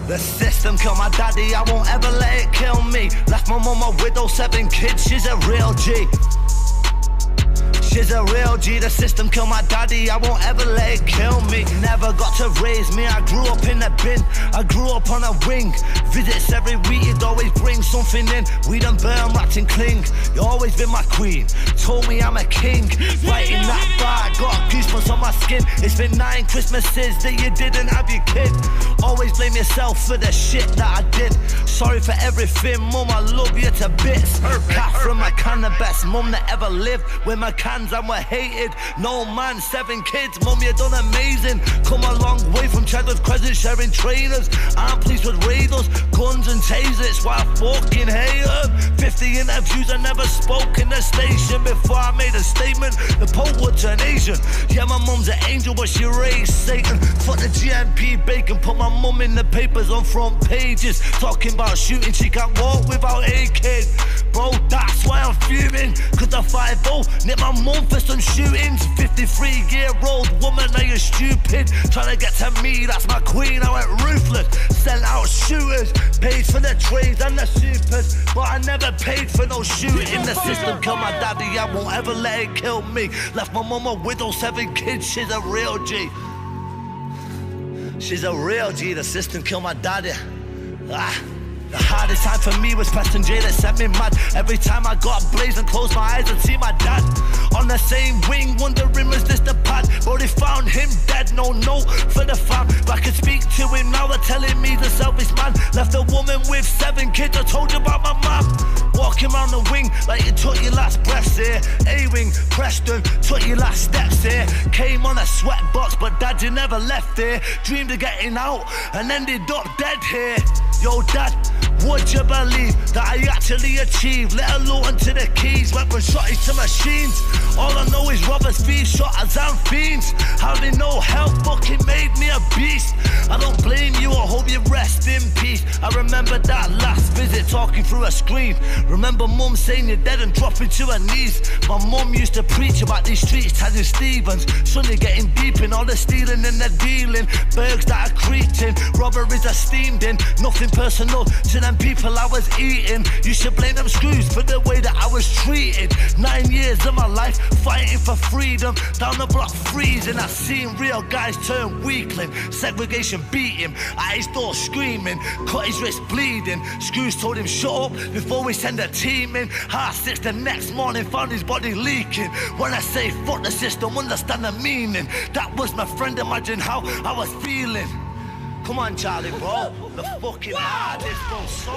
The system killed my daddy, I won't ever let it kill me. Left my mum a widow, 7 kids, she's a real G. She's a real G, the system killed my daddy, I won't ever let it kill me. Never got to raise me, I grew up in a bin, I grew up on a wing. Visits every week, you'd always bring something in. We done burn, wrapped and cling. You always been my queen, told me I'm a king. Right in that bar, got goosebumps on my skin. It's been 9 Christmases that you didn't have your kid. Always blame yourself for the shit that I did. Sorry for everything, mum, I love you to bits. Cat from McCann, the best mum that ever lived. With McCanns and we're hated, no man, 7 kids, mum, you done amazing. Come a long way from Chadwick Crescent, sharing trainers. I'm pleased with radars, guns and tasers, why I fucking hate them. 50 interviews, I never spoke in the station before I made a statement. The Pope would turn Asian. Yeah, my mum's an angel, but she raised Satan. Fuck the GMP bacon, put my mum in the papers on front pages. Talking about shooting, she can't walk without AKs. Bro, that's why I'm fuming, cause the 5-0 nicked my mum for some shootings. 53-year-old woman, now you're stupid. Trying to get to me, that's my queen, I went ruthless. Sent out shooters, paid for the trades and the supers, but I never paid for no shooting. The system killed my daddy, I won't ever let it kill me. Left my mum a widow, 7 kids, she's a real G. She's a real G, the system killed my daddy. The hardest time for me was Preston J that sent me mad. Every time I got blazed and closed my eyes and see my dad on the same wing, wondering was this the pad? But they found him dead, no note for the fam. But I can speak to him now, they're telling me the selfish man left a woman with 7 kids, I told you about my mom. Walking around the wing like you took your last breaths here. A-wing, Preston, took your last steps here. Came on a sweatbox, but dad, you never left there. Dreamed of getting out and ended up dead here. Yo, dad, would you believe that I actually achieved? Let alone to the keys, went from shotties to machines. All I know is robbers, thieves, shotters and fiends. Having no help fucking made me a beast. I don't blame you, I hope you rest in peace. I remember that last visit talking through a screen. Remember mum saying you're dead and dropping to her knees. My mum used to preach about these streets, Tanya Stevens. Sonny getting deep in all the stealing and the dealing. Bergs that are creating, robberies are steamed in. Nothing personal to them people I was eating. You should blame them screws for the way that I was treated. 9 years of my life fighting for freedom. Down the block freezing, I've seen real guys turn weakling. Segregation beat him, at his door screaming, cut his wrist bleeding. Screws told him shut up before we send a team in. 6:30 the next morning, found his body leaking. When I say fuck the system, understand the meaning. That was my friend, imagine how I was feeling. Come on, Charlie, bro. The fucking hardest, bro. So